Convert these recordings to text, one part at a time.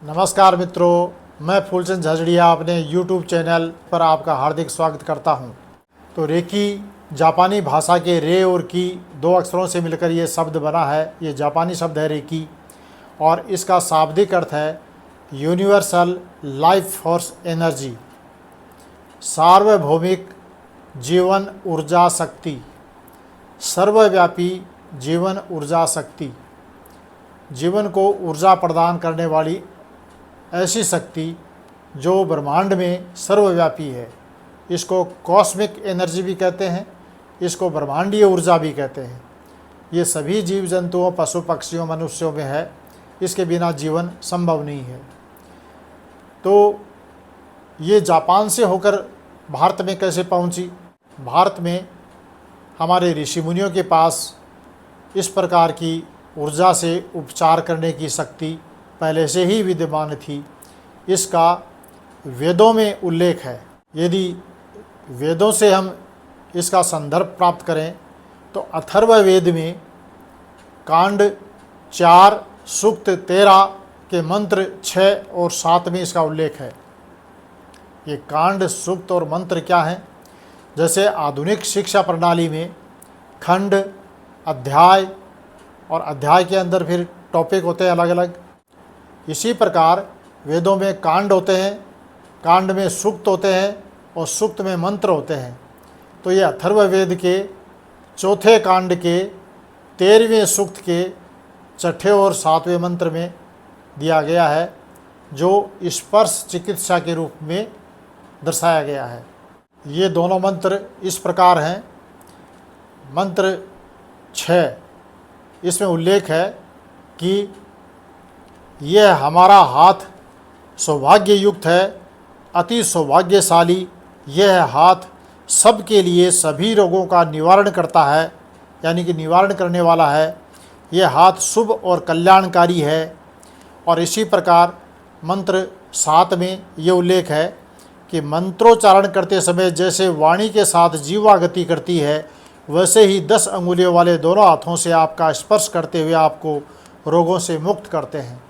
नमस्कार मित्रों, मैं फूलचंद झजड़िया अपने YouTube चैनल पर आपका हार्दिक स्वागत करता हूं। तो रेकी जापानी भाषा के रे और की दो अक्षरों से मिलकर ये शब्द बना है। ये जापानी शब्द है रेकी और इसका शाब्दिक अर्थ है यूनिवर्सल लाइफ फोर्स एनर्जी, सार्वभौमिक जीवन ऊर्जा शक्ति, सर्वव्यापी जीवन ऊर्जा शक्ति, जीवन को ऊर्जा प्रदान करने वाली ऐसी शक्ति जो ब्रह्मांड में सर्वव्यापी है। इसको कॉस्मिक एनर्जी भी कहते हैं, इसको ब्रह्मांडीय ऊर्जा भी कहते हैं। ये सभी जीव जंतुओं, पशु पक्षियों, मनुष्यों में है। इसके बिना जीवन संभव नहीं है। तो ये जापान से होकर भारत में कैसे पहुंची? भारत में हमारे ऋषि मुनियों के पास इस प्रकार की ऊर्जा से उपचार करने की शक्ति पहले से ही विद्यमान थी। इसका वेदों में उल्लेख है। यदि वेदों से हम इसका संदर्भ प्राप्त करें तो अथर्ववेद में कांड 4 सूक्त 13 के मंत्र 6 और 7 में इसका उल्लेख है। ये कांड, सूक्त और मंत्र क्या हैं? जैसे आधुनिक शिक्षा प्रणाली में खंड, अध्याय और अध्याय के अंदर फिर टॉपिक होते हैं अलग अलग। इसी प्रकार वेदों में कांड होते हैं, कांड में सूक्त होते हैं और सूक्त में मंत्र होते हैं। तो ये अथर्ववेद के चौथे कांड के 13वें सूक्त के 6ठे और 7वें मंत्र में दिया गया है, जो स्पर्श चिकित्सा के रूप में दर्शाया गया है। ये दोनों मंत्र इस प्रकार हैं। मंत्र 6, इसमें उल्लेख है कि यह हमारा हाथ सौभाग्य युक्त है, अति सौभाग्यशाली। यह हाथ सबके लिए सभी रोगों का निवारण करता है, यानी कि निवारण करने वाला है। यह हाथ शुभ और कल्याणकारी है। और इसी प्रकार मंत्र 7 में ये उल्लेख है कि मंत्रोच्चारण करते समय जैसे वाणी के साथ जीवा गति करती है, वैसे ही 10 अंगुलियों वाले दोनों हाथों से आपका स्पर्श करते हुए आपको रोगों से मुक्त करते हैं।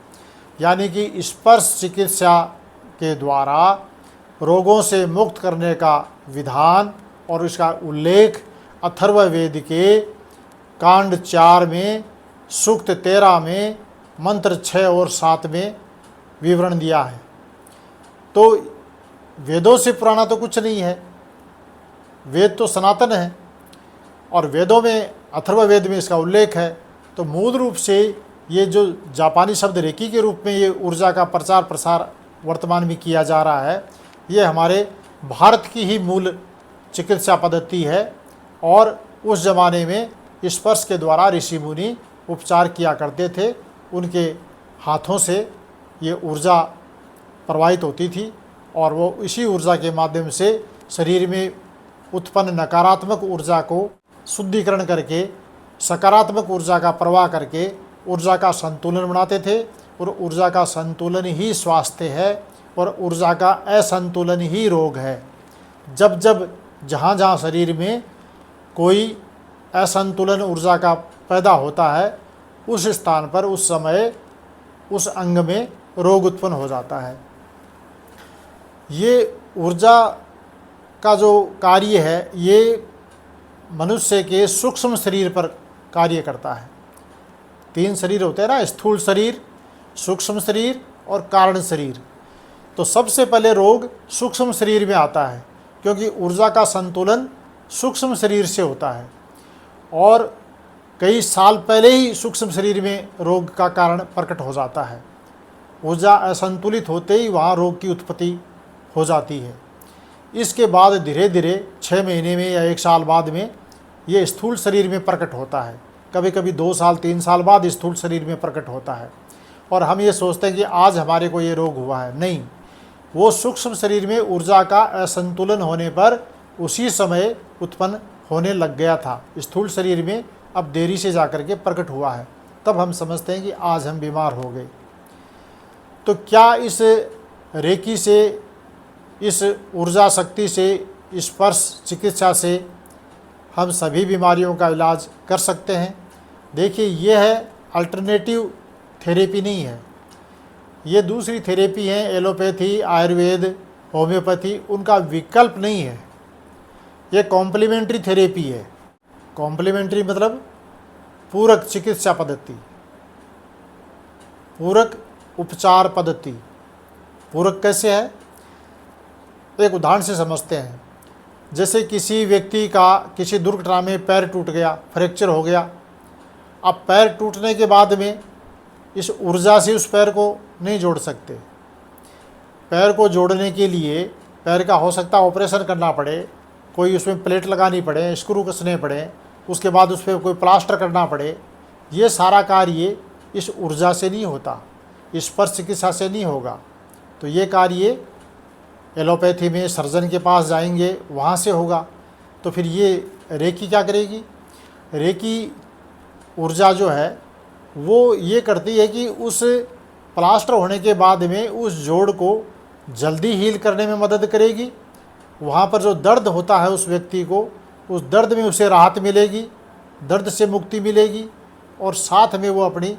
यानी कि स्पर्श चिकित्सा के द्वारा रोगों से मुक्त करने का विधान और इसका उल्लेख अथर्ववेद के कांड 4 में, सूक्त 13 में, मंत्र 6 और 7 में विवरण दिया है। तो वेदों से पुराना तो कुछ नहीं है। वेद तो सनातन है और वेदों में, अथर्ववेद में इसका उल्लेख है। तो मूल रूप से ये जो जापानी शब्द रेकी के रूप में ये ऊर्जा का प्रचार प्रसार वर्तमान में किया जा रहा है, ये हमारे भारत की ही मूल चिकित्सा पद्धति है। और उस ज़माने में स्पर्श के द्वारा ऋषि मुनि उपचार किया करते थे। उनके हाथों से ये ऊर्जा प्रवाहित होती थी और वो इसी ऊर्जा के माध्यम से शरीर में उत्पन्न नकारात्मक ऊर्जा को शुद्धिकरण करके सकारात्मक ऊर्जा का प्रवाह करके ऊर्जा का संतुलन बनाते थे। और ऊर्जा का संतुलन ही स्वास्थ्य है और ऊर्जा का असंतुलन ही रोग है। जब जब जहाँ जहाँ शरीर में कोई असंतुलन ऊर्जा का पैदा होता है, उस स्थान पर उस समय उस अंग में रोग उत्पन्न हो जाता है। ये ऊर्जा का जो कार्य है, ये मनुष्य के सूक्ष्म शरीर पर कार्य करता है। 3 शरीर होते हैं ना, स्थूल शरीर, सूक्ष्म शरीर और कारण शरीर। तो सबसे पहले रोग सूक्ष्म शरीर में आता है, क्योंकि ऊर्जा का संतुलन सूक्ष्म शरीर से होता है। और कई साल पहले ही सूक्ष्म शरीर में रोग का कारण प्रकट हो जाता है। ऊर्जा असंतुलित होते ही वहाँ रोग की उत्पत्ति हो जाती है। इसके बाद धीरे धीरे 6 महीने में या 1 साल बाद में ये स्थूल शरीर में प्रकट होता है। कभी कभी 2 साल 3 साल बाद स्थूल शरीर में प्रकट होता है। और हम ये सोचते हैं कि आज हमारे को ये रोग हुआ है। नहीं, वो सूक्ष्म शरीर में ऊर्जा का असंतुलन होने पर उसी समय उत्पन्न होने लग गया था। स्थूल शरीर में अब देरी से जाकर के प्रकट हुआ है। तब हम समझते हैं कि आज हम बीमार हो गए। तो क्या इस रेकी से, इस ऊर्जा शक्ति से, स्पर्श चिकित्सा से हम सभी बीमारियों का इलाज कर सकते हैं? देखिए, यह है अल्टरनेटिव थेरेपी नहीं है। ये दूसरी थेरेपी हैं, एलोपैथी, आयुर्वेद, होम्योपैथी, उनका विकल्प नहीं है। ये कॉम्प्लीमेंट्री थेरेपी है। कॉम्प्लीमेंट्री मतलब पूरक चिकित्सा पद्धति, पूरक उपचार पद्धति। पूरक कैसे है, एक उदाहरण से समझते हैं। जैसे किसी व्यक्ति का किसी दुर्घटना में पैर टूट गया, फ्रैक्चर हो गया। अब पैर टूटने के बाद में इस ऊर्जा से उस पैर को नहीं जोड़ सकते। पैर को जोड़ने के लिए पैर का हो सकता है ऑपरेशन करना पड़े, कोई उसमें प्लेट लगानी पड़े, स्क्रू कसने पड़े, उसके बाद उस पर कोई प्लास्टर करना पड़े। ये सारा कार्य इस ऊर्जा से नहीं होता, स्पर्श चिकित्सा से नहीं होगा। तो ये कार्य एलोपैथी में सर्जन के पास जाएंगे, वहाँ से होगा। तो फिर ये रेकी क्या करेगी, रेकी ऊर्जा जो है वो ये करती है कि उस प्लास्टर होने के बाद में उस जोड़ को जल्दी हील करने में मदद करेगी। वहाँ पर जो दर्द होता है उस व्यक्ति को, उस दर्द में उसे राहत मिलेगी, दर्द से मुक्ति मिलेगी, और साथ में वो अपनी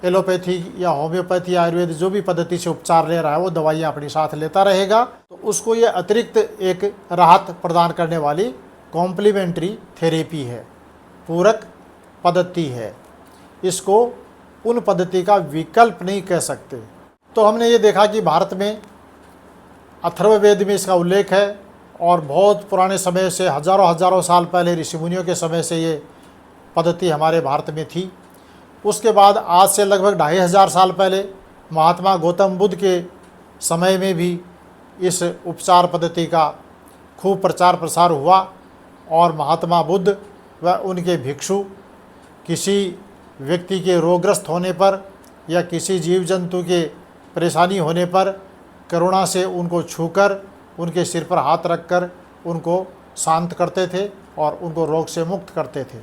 एलोपैथी या होम्योपैथी, आयुर्वेद जो भी पद्धति से उपचार ले रहा है वो दवाइयाँ अपनी साथ लेता रहेगा। तो उसको ये अतिरिक्त एक राहत प्रदान करने वाली कॉम्प्लीमेंट्री थेरेपी है, पूरक पद्धति है। इसको उन पद्धति का विकल्प नहीं कह सकते। तो हमने ये देखा कि भारत में अथर्ववेद में इसका उल्लेख है, और बहुत पुराने समय से, हजारों हजारों साल पहले ऋषि मुनियों के समय से ये पद्धति हमारे भारत में थी। उसके बाद आज से लगभग 2500 साल पहले महात्मा गौतम बुद्ध के समय में भी इस उपचार पद्धति का खूब प्रचार प्रसार हुआ, और महात्मा बुद्ध व उनके भिक्षु किसी व्यक्ति के रोगग्रस्त होने पर या किसी जीव जंतु के परेशानी होने पर करुणा से उनको छूकर, उनके सिर पर हाथ रखकर उनको शांत करते थे और उनको रोग से मुक्त करते थे।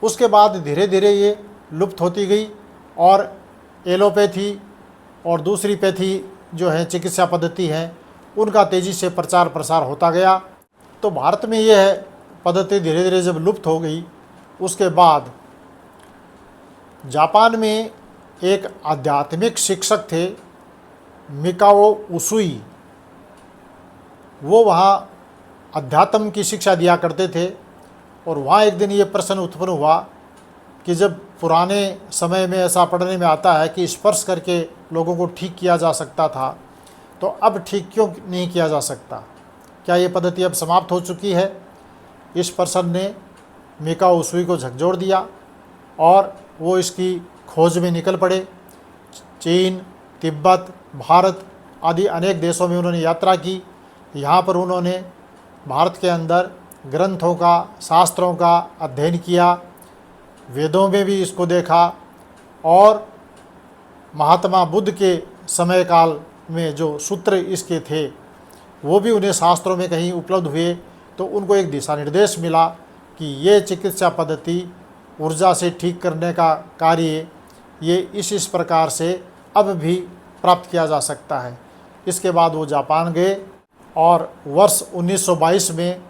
उसके बाद धीरे धीरे ये लुप्त होती गई, और एलोपैथी और दूसरी पैथी जो है चिकित्सा पद्धति है, उनका तेज़ी से प्रचार प्रसार होता गया। तो भारत में यह पद्धति धीरे धीरे जब लुप्त हो गई, उसके बाद जापान में एक आध्यात्मिक शिक्षक थे, मिकाओ उसुई। वो वहाँ अध्यात्म की शिक्षा दिया करते थे, और वहाँ एक दिन ये प्रश्न उत्पन्न हुआ कि जब पुराने समय में ऐसा पढ़ने में आता है कि स्पर्श करके लोगों को ठीक किया जा सकता था, तो अब ठीक क्यों नहीं किया जा सकता? क्या ये पद्धति अब समाप्त हो चुकी है? इस पर्सन ने मिकाओ उसुई को झकझोर दिया, और वो इसकी खोज में निकल पड़े। चीन, तिब्बत, भारत आदि अनेक देशों में उन्होंने यात्रा की। यहाँ पर उन्होंने भारत के अंदर ग्रंथों का, शास्त्रों का अध्ययन किया, वेदों में भी इसको देखा, और महात्मा बुद्ध के समय काल में जो सूत्र इसके थे वो भी उन्हें शास्त्रों में कहीं उपलब्ध हुए। तो उनको एक दिशा निर्देश मिला कि ये चिकित्सा पद्धति ऊर्जा से ठीक करने का कार्य ये इस प्रकार से अब भी प्राप्त किया जा सकता है। इसके बाद वो जापान गए, और वर्ष 1922 में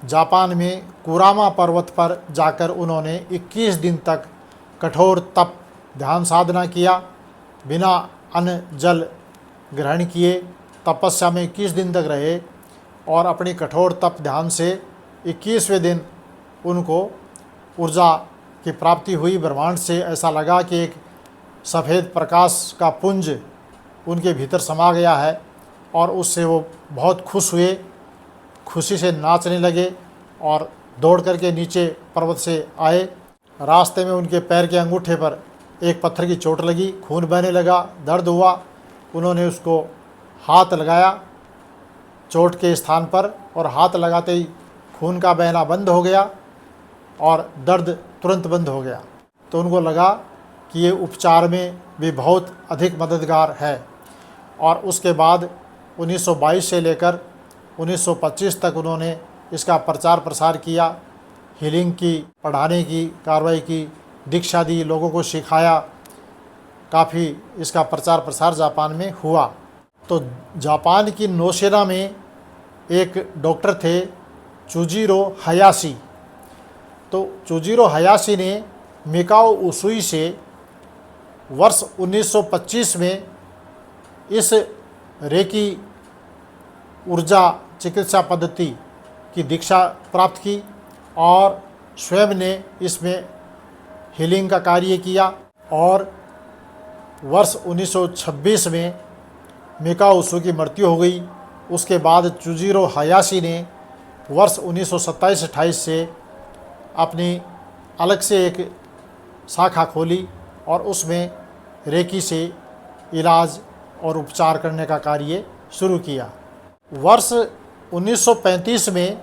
जापान में कुरामा पर्वत पर जाकर उन्होंने 21 दिन तक कठोर तप ध्यान साधना किया, बिना अन्न जल ग्रहण किए तपस्या में 21 दिन तक रहे, और अपनी कठोर तप ध्यान से 21वें दिन उनको ऊर्जा की प्राप्ति हुई। ब्रह्मांड से ऐसा लगा कि एक सफ़ेद प्रकाश का पुंज उनके भीतर समा गया है, और उससे वो बहुत खुश हुए, खुशी से नाचने लगे और दौड़ करके नीचे पर्वत से आए। रास्ते में उनके पैर के अंगूठे पर एक पत्थर की चोट लगी, खून बहने लगा, दर्द हुआ। उन्होंने उसको हाथ लगाया चोट के स्थान पर, और हाथ लगाते ही खून का बहना बंद हो गया और दर्द तुरंत बंद हो गया। तो उनको लगा कि ये उपचार में भी बहुत अधिक मददगार है। और उसके बाद 1922 से लेकर 1925 तक उन्होंने इसका प्रचार प्रसार किया, हीलिंग की, पढ़ाने की कार्रवाई की, दीक्षा दी, लोगों को सिखाया। काफ़ी इसका प्रचार प्रसार जापान में हुआ। तो जापान की नौसेना में एक डॉक्टर थे चुजिरो हयाशी। तो चुजिरो हयाशी ने मिकाओ उसुई से वर्ष 1925 में इस रेकी ऊर्जा चिकित्सा पद्धति की दीक्षा प्राप्त की और स्वयं ने इसमें हीलिंग का कार्य किया। और वर्ष 1926 में मिकाओ की मृत्यु हो गई। उसके बाद चुजिरो हायाशी ने वर्ष 1927-28 से अपनी अलग से एक शाखा खोली और उसमें रेकी से इलाज और उपचार करने का कार्य शुरू किया। वर्ष 1935 में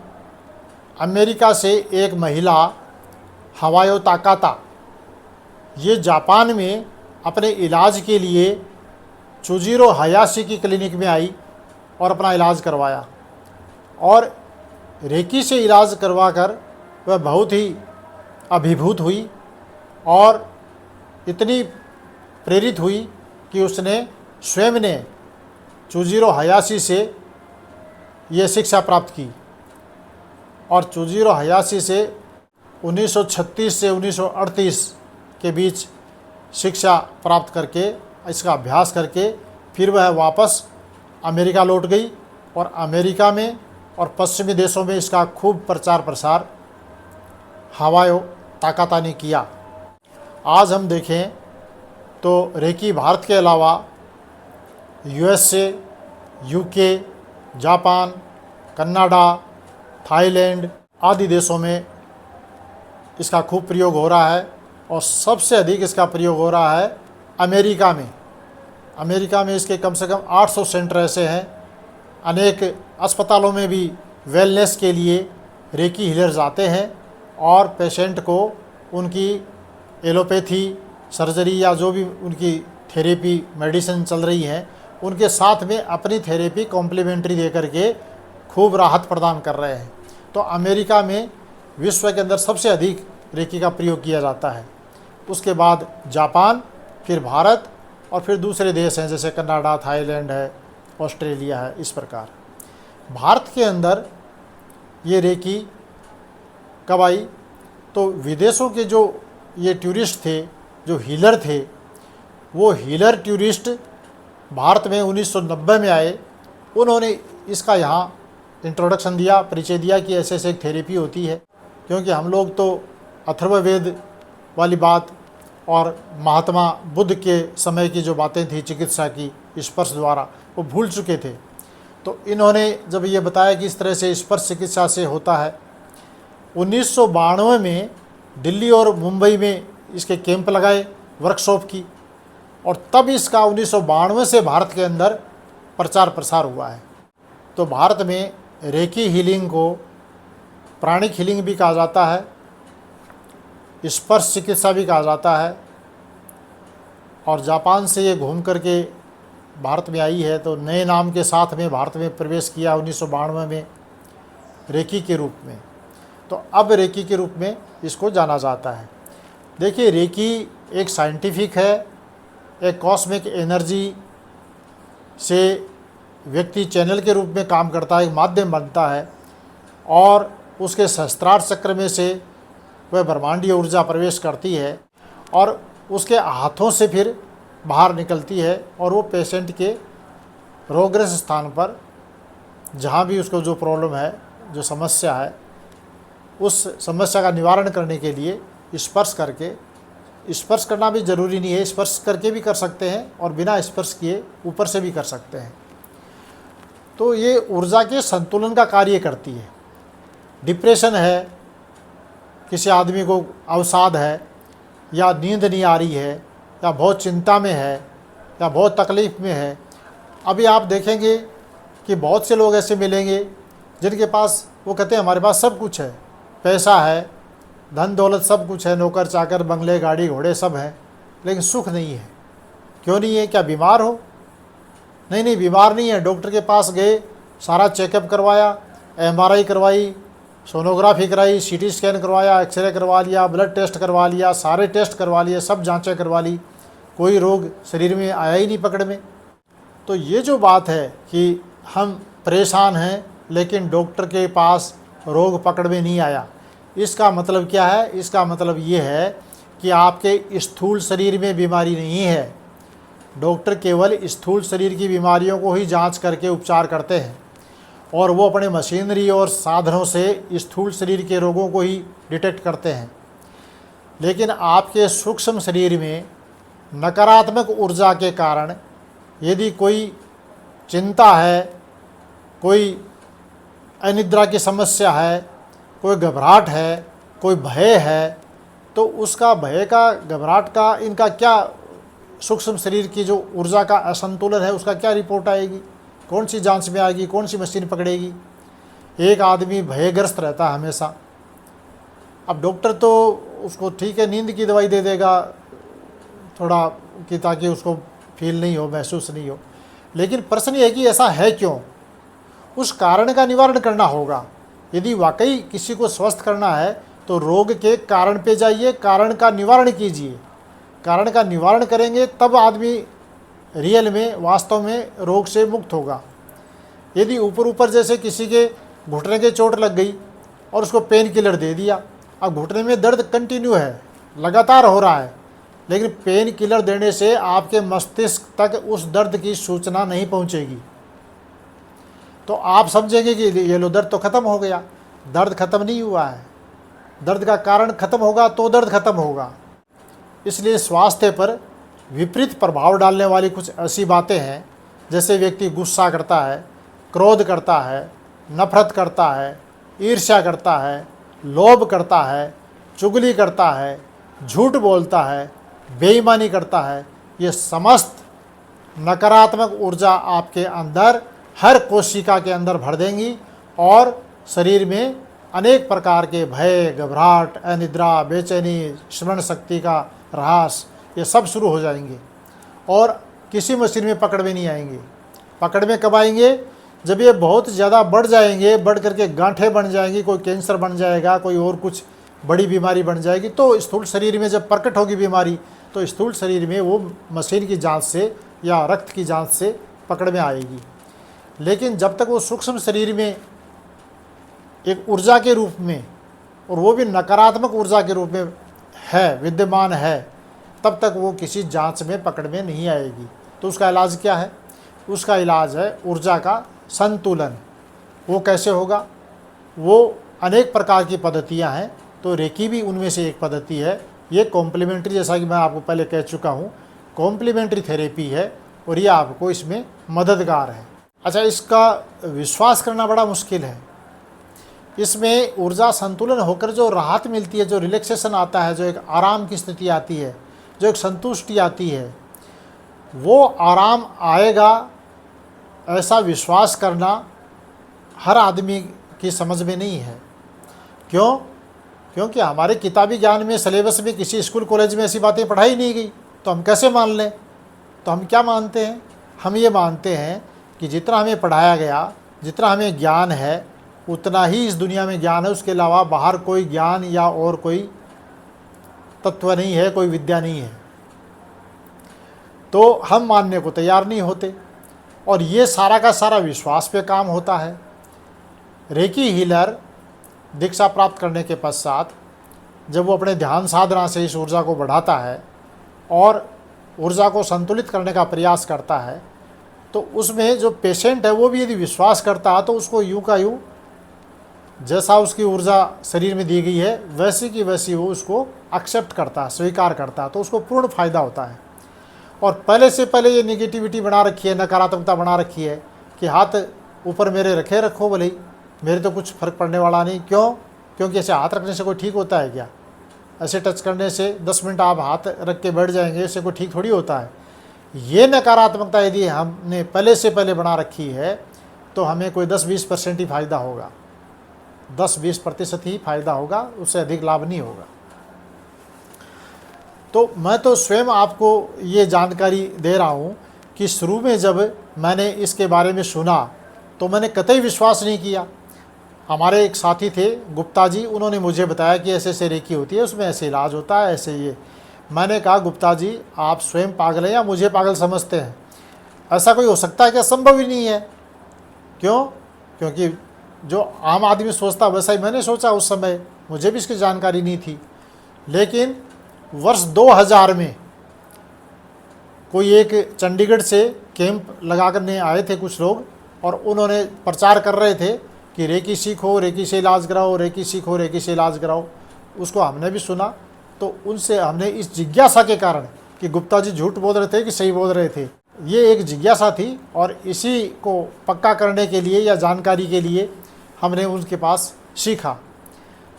अमेरिका से एक महिला हवायो ताकाता ये जापान में अपने इलाज के लिए चुजिरो हायाशी की क्लिनिक में आई और अपना इलाज करवाया और रेकी से इलाज करवाकर वह बहुत ही अभिभूत हुई और इतनी प्रेरित हुई कि उसने स्वयं ने चुजिरो हायाशी से ये शिक्षा प्राप्त की और चुजिरो हायाशी से 1936 से 1938 के बीच शिक्षा प्राप्त करके इसका अभ्यास करके फिर वह वापस अमेरिका लौट गई और अमेरिका में और पश्चिमी देशों में इसका खूब प्रचार प्रसार हवायो ताकाता ने किया। आज हम देखें तो रेकी भारत के अलावा USA, UK, Japan, Canada, Thailand आदि देशों में इसका खूब प्रयोग हो रहा है और सबसे अधिक इसका प्रयोग हो रहा है अमेरिका में। अमेरिका में इसके कम से कम 800 सेंटर ऐसे हैं। अनेक अस्पतालों में भी वेलनेस के लिए रेकी हीलर्स आते हैं और पेशेंट को उनकी एलोपैथी सर्जरी या जो भी उनकी थेरेपी मेडिसिन चल रही है उनके साथ में अपनी थेरेपी कॉम्प्लीमेंट्री दे करके खूब राहत प्रदान कर रहे हैं। तो अमेरिका में विश्व के अंदर सबसे अधिक रेकी का प्रयोग किया जाता है। उसके बाद जापान, फिर भारत और फिर दूसरे देश हैं जैसे कनाडा, थाईलैंड है, ऑस्ट्रेलिया है। इस प्रकार भारत के अंदर ये रेकी कब आई तो विदेशों के जो ये टूरिस्ट थे, जो हीलर थे, वो हीलर टूरिस्ट भारत में 1990 में आए। उन्होंने इसका यहाँ इंट्रोडक्शन दिया, परिचय दिया कि ऐसे ऐसे एक थेरेपी होती है। क्योंकि हम लोग तो अथर्ववेद वाली बात और महात्मा बुद्ध के समय की जो बातें थी चिकित्सा की स्पर्श द्वारा वो भूल चुके थे। तो इन्होंने जब ये बताया कि इस तरह से स्पर्श चिकित्सा से होता है, 1992 में दिल्ली और मुंबई में इसके कैंप लगाए वर्कशॉप की और तब इसका 1992 से भारत के अंदर प्रचार प्रसार हुआ है। तो भारत में रेकी हीलिंग को प्राणिक हीलिंग भी कहा जाता है, स्पर्श चिकित्सा भी कहा जाता है। और जापान से ये घूम करके भारत में आई है तो नए नाम के साथ में भारत में प्रवेश किया 1992 में रेकी के रूप में। तो अब रेकी के रूप में इसको जाना जाता है। देखिए, रेकी एक साइंटिफिक है, एक कॉस्मिक एनर्जी से व्यक्ति चैनल के रूप में काम करता है, एक माध्यम बनता है और उसके सहस्त्रार चक्र में से वह ब्रह्मांडीय ऊर्जा प्रवेश करती है और उसके हाथों से फिर बाहर निकलती है और वो पेशेंट के रोगग्रस्त स्थान पर जहाँ भी उसको जो प्रॉब्लम है, जो समस्या है, उस समस्या का निवारण करने के लिए स्पर्श करके, स्पर्श करना भी ज़रूरी नहीं है, स्पर्श करके भी कर सकते हैं और बिना स्पर्श किए ऊपर से भी कर सकते हैं। तो ये ऊर्जा के संतुलन का कार्य करती है। डिप्रेशन है, किसी आदमी को अवसाद है या नींद नहीं आ रही है या बहुत चिंता में है या बहुत तकलीफ़ में है। अभी आप देखेंगे कि बहुत से लोग ऐसे मिलेंगे जिनके पास वो कहते हैं हमारे पास सब कुछ है, पैसा है, धन दौलत सब कुछ है, नौकर चाकर, बंगले, गाड़ी घोड़े सब हैं, लेकिन सुख नहीं है। क्यों नहीं है? क्या बीमार हो? नहीं, बीमार नहीं है। डॉक्टर के पास गए, सारा चेकअप करवाया, MRI करवाई, सोनोग्राफी कराई, CT स्कैन करवाया, एक्सरे करवा लिया, ब्लड टेस्ट करवा लिया, सारे टेस्ट करवा लिए, सब जांचें करवा ली, कोई रोग शरीर में आया ही नहीं पकड़ में। तो ये जो बात है कि हम परेशान हैं लेकिन डॉक्टर के पास रोग पकड़ में नहीं आया, इसका मतलब क्या है? इसका मतलब ये है कि आपके स्थूल शरीर में बीमारी नहीं है, डॉक्टर केवल स्थूल शरीर की बीमारियों को ही जांच करके उपचार करते हैं और वो अपने मशीनरी और साधनों से स्थूल शरीर के रोगों को ही डिटेक्ट करते हैं। लेकिन आपके सूक्ष्म शरीर में नकारात्मक ऊर्जा के कारण यदि कोई चिंता है, कोई अनिद्रा की समस्या है, कोई घबराहट है, कोई भय है, तो उसका भय का, घबराहट का, इनका क्या सूक्ष्म शरीर की जो ऊर्जा का असंतुलन है उसका क्या रिपोर्ट आएगी? कौन सी जांच में आएगी? कौन सी मशीन पकड़ेगी? एक आदमी भयग्रस्त रहता है हमेशा। अब डॉक्टर तो उसको ठीक है नींद की दवाई दे देगा थोड़ा कि ताकि उसको फील नहीं हो, महसूस नहीं हो, लेकिन प्रश्न ये है कि ऐसा है क्यों? उस कारण का निवारण करना होगा। यदि वाकई किसी को स्वस्थ करना है तो रोग के कारण पे जाइए, कारण का निवारण कीजिए। कारण का निवारण करेंगे तब आदमी रियल में, वास्तव में रोग से मुक्त होगा। यदि ऊपर ऊपर जैसे किसी के घुटने के चोट लग गई और उसको पेन किलर दे दिया, अब घुटने में दर्द कंटिन्यू है, लगातार हो रहा है, लेकिन पेन किलर देने से आपके मस्तिष्क तक उस दर्द की सूचना नहीं पहुंचेगी, तो आप समझेंगे कि ये लो दर्द तो ख़त्म हो गया। दर्द ख़त्म नहीं हुआ है। दर्द का कारण ख़त्म होगा तो दर्द ख़त्म होगा। इसलिए स्वास्थ्य पर विपरीत प्रभाव डालने वाली कुछ ऐसी बातें हैं, जैसे व्यक्ति गुस्सा करता है, क्रोध करता है, नफरत करता है, ईर्ष्या करता है, लोभ करता है, चुगली करता है, झूठ बोलता है, बेईमानी करता है। ये समस्त नकारात्मक ऊर्जा आपके अंदर, हर कोशिका के अंदर भर देंगी और शरीर में अनेक प्रकार के भय, घबराहट, अनिद्रा, बेचैनी, स्मरण शक्ति का ह्रास, ये सब शुरू हो जाएंगे और किसी मशीन में पकड़ में नहीं आएंगे। पकड़ में कब आएंगे? जब ये बहुत ज़्यादा बढ़ जाएंगे, बढ़ करके गांठें बन जाएंगी, कोई कैंसर बन जाएगा, कोई और कुछ बड़ी बीमारी बन जाएगी, तो स्थूल शरीर में जब प्रकट होगी बीमारी तो स्थूल शरीर में वो मशीन की जांच से या रक्त की जांच से पकड़ में आएगी। लेकिन जब तक वो सूक्ष्म शरीर में एक ऊर्जा के रूप में, और वो भी नकारात्मक ऊर्जा के रूप में है, विद्यमान है, तब तक वो किसी जांच में पकड़ में नहीं आएगी। तो उसका इलाज क्या है? उसका इलाज है ऊर्जा का संतुलन। वो कैसे होगा? वो अनेक प्रकार की पद्धतियां हैं, तो रेकी भी उनमें से एक पद्धति है। ये कॉम्प्लीमेंट्री, जैसा कि मैं आपको पहले कह चुका हूँ, कॉम्प्लीमेंट्री थेरेपी है और ये आपको इसमें मददगार है। अच्छा, इसका विश्वास करना बड़ा मुश्किल है। इसमें ऊर्जा संतुलन होकर जो राहत मिलती है, जो रिलैक्सेशन आता है, जो एक आराम की स्थिति आती है, जो एक संतुष्टि आती है, वो आराम आएगा ऐसा विश्वास करना हर आदमी की समझ में नहीं है। क्यों? क्योंकि हमारे किताबी ज्ञान में, सिलेबस में, किसी स्कूल कॉलेज में ऐसी बातें पढ़ाई नहीं गई, तो हम कैसे मान लें? तो हम क्या मानते हैं? हम ये मानते हैं कि जितना हमें पढ़ाया गया, जितना हमें ज्ञान है, उतना ही इस दुनिया में ज्ञान है। उसके अलावा बाहर कोई ज्ञान या और कोई तत्व नहीं है, कोई विद्या नहीं है। तो हम मानने को तैयार नहीं होते और ये सारा का सारा विश्वास पे काम होता है। रेकी हीलर दीक्षा प्राप्त करने के पश्चात जब वो अपने ध्यान साधना से इस ऊर्जा को बढ़ाता है और ऊर्जा को संतुलित करने का प्रयास करता है, तो उसमें जो पेशेंट है वो भी यदि विश्वास करता है तो उसको यूं का यूं, जैसा उसकी ऊर्जा शरीर में दी गई है वैसी की वैसी वो उसको एक्सेप्ट करता है, स्वीकार करता है, तो उसको पूर्ण फायदा होता है। और पहले से पहले ये नेगेटिविटी बना रखी है, नकारात्मकता बना रखी है कि हाथ ऊपर मेरे रखे रखो, भले ही मेरे तो कुछ फ़र्क पड़ने वाला नहीं। क्यों? क्योंकि ऐसे हाथ रखने से कोई ठीक होता है क्या? ऐसे टच करने से 10 मिनट आप हाथ रख के बैठ जाएंगे, इससे कोई ठीक थोड़ी होता है। ये नकारात्मकता यदि हमने पहले से पहले बना रखी है तो हमें कोई 10-20% ही फ़ायदा होगा, 10-20% ही फ़ायदा होगा, उससे अधिक लाभ नहीं होगा। तो मैं तो स्वयं आपको ये जानकारी दे रहा हूँ कि शुरू में जब मैंने इसके बारे में सुना तो मैंने कतई विश्वास नहीं किया। हमारे एक साथी थे गुप्ता जी, उन्होंने मुझे बताया कि ऐसे ऐसे रेकी होती है, उसमें ऐसे इलाज होता है, ऐसे ये। मैंने कहा गुप्ता जी आप स्वयं पागल हैं या मुझे पागल समझते हैं? ऐसा कोई हो सकता है क्या? संभव ही नहीं है। क्यों? क्योंकि जो आम आदमी सोचता वैसा ही मैंने सोचा उस समय, मुझे भी इसकी जानकारी नहीं थी। लेकिन वर्ष 2000 में कोई एक चंडीगढ़ से कैंप लगा करने आए थे कुछ लोग, और उन्होंने प्रचार कर रहे थे कि रेकी सीखो, रेकी से इलाज कराओ, रेकी सीखो, रेकी से इलाज कराओ। उसको हमने भी सुना, तो उनसे हमने इस जिज्ञासा के कारण कि गुप्ता जी झूठ बोल रहे थे कि सही बोल रहे थे, ये एक जिज्ञासा थी, और इसी को पक्का करने के लिए या जानकारी के लिए हमने उनके पास सीखा।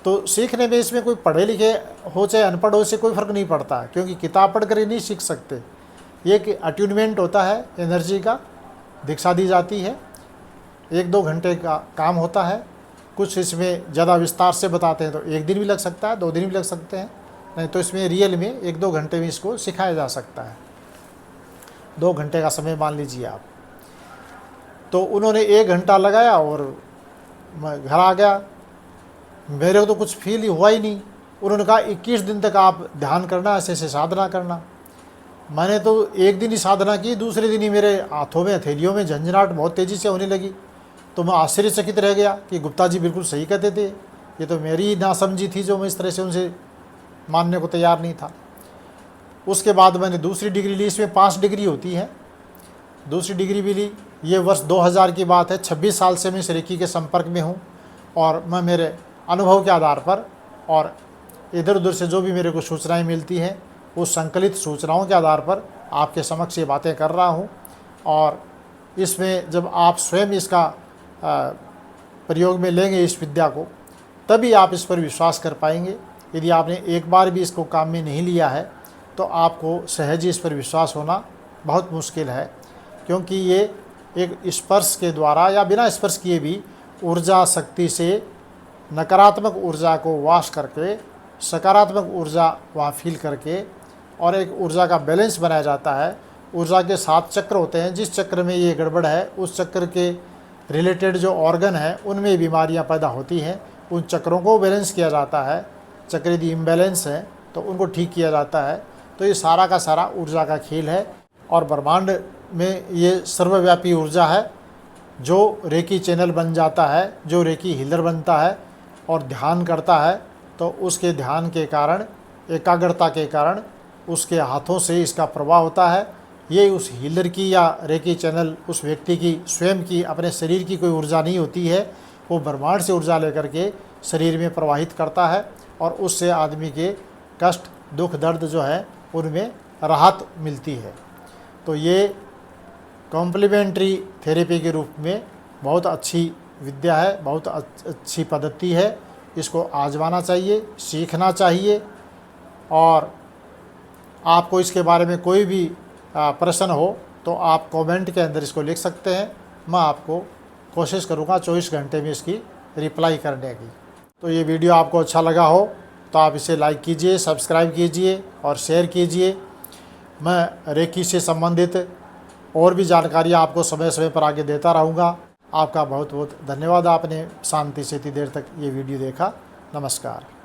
तो सीखने में इसमें कोई पढ़े लिखे हो चाहे अनपढ़ हो, इससे कोई फ़र्क नहीं पड़ता, क्योंकि किताब पढ़ कर ही नहीं सीख सकते। ये एक अट्यूनमेंट होता है एनर्जी का, दीक्षा दी जाती है, 1-2 घंटे का काम होता है। कुछ इसमें ज़्यादा विस्तार से बताते हैं तो 1 दिन भी लग सकता है, 2 दिन भी लग सकते हैं, नहीं तो इसमें रियल में 1-2 घंटे में इसको सिखाया जा सकता है। 2 घंटे का समय मान लीजिए आप। तो उन्होंने 1 घंटा लगाया और मैं घर आ गया। मेरे को तो कुछ फील ही हुआ ही नहीं। उन्होंने कहा 21 दिन तक आप ध्यान करना, ऐसे ऐसे साधना करना। मैंने तो 1 दिन ही साधना की, दूसरे दिन ही मेरे हाथों में, हथेलियों में झंझनाहट बहुत तेज़ी से होने लगी। तो मैं आश्चर्यचकित रह गया कि गुप्ता जी बिल्कुल सही कहते थे, ये तो मेरी नासमझी थी जो मैं इस तरह से उनसे मानने को तैयार नहीं था। उसके बाद मैंने दूसरी डिग्री ली, इसमें 5 डिग्री होती है, दूसरी डिग्री भी ली। ये वर्ष 2000 की बात है। 26 साल से मैं इस रेकी के संपर्क में हूँ, और मैं मेरे अनुभव के आधार पर और इधर उधर से जो भी मेरे को सूचनाएं मिलती हैं, उस संकलित सूचनाओं के आधार पर आपके समक्ष ये बातें कर रहा हूँ। और इसमें जब आप स्वयं इसका प्रयोग में लेंगे इस विद्या को, तभी आप इस पर विश्वास कर पाएंगे। यदि आपने एक बार भी इसको काम में नहीं लिया है तो आपको सहज ही इस पर विश्वास होना बहुत मुश्किल है, क्योंकि ये एक स्पर्श के द्वारा या बिना स्पर्श किए भी ऊर्जा शक्ति से नकारात्मक ऊर्जा को वाश करके सकारात्मक ऊर्जा वहाँ फील करके और एक ऊर्जा का बैलेंस बनाया जाता है। ऊर्जा के 7 चक्र होते हैं, जिस चक्र में ये गड़बड़ है उस चक्र के रिलेटेड जो ऑर्गन हैं उनमें बीमारियां पैदा होती हैं। उन चक्रों को बैलेंस किया जाता है, चक्र यदि इम्बैलेंस है तो उनको ठीक किया जाता है। तो ये सारा का सारा ऊर्जा का खेल है, और ब्रह्मांड में ये सर्वव्यापी ऊर्जा है। जो रेकी चैनल बन जाता है, जो रेकी हीलर बनता है और ध्यान करता है, तो उसके ध्यान के कारण, एकाग्रता के कारण उसके हाथों से इसका प्रवाह होता है। ये उस हीलर की या रेकी चैनल उस व्यक्ति की स्वयं की, अपने शरीर की कोई ऊर्जा नहीं होती है, वो ब्रह्मांड से ऊर्जा लेकर के शरीर में प्रवाहित करता है, और उससे आदमी के कष्ट, दुख, दर्द जो है उनमें राहत मिलती है। तो ये कॉम्प्लीमेंट्री थेरेपी के रूप में बहुत अच्छी विद्या है, बहुत अच्छी पद्धति है। इसको आजमाना चाहिए, सीखना चाहिए। और आपको इसके बारे में कोई भी प्रश्न हो तो आप कमेंट के अंदर इसको लिख सकते हैं। मैं आपको कोशिश करूँगा 24 घंटे में इसकी रिप्लाई करने की। तो ये वीडियो आपको अच्छा लगा हो तो आप इसे लाइक कीजिए, सब्सक्राइब कीजिए और शेयर कीजिए। मैं रेकी से संबंधित और भी जानकारियाँ आपको समय समय पर आगे देता रहूँगा। आपका बहुत बहुत धन्यवाद, आपने शांति से इतनी देर तक ये वीडियो देखा। नमस्कार।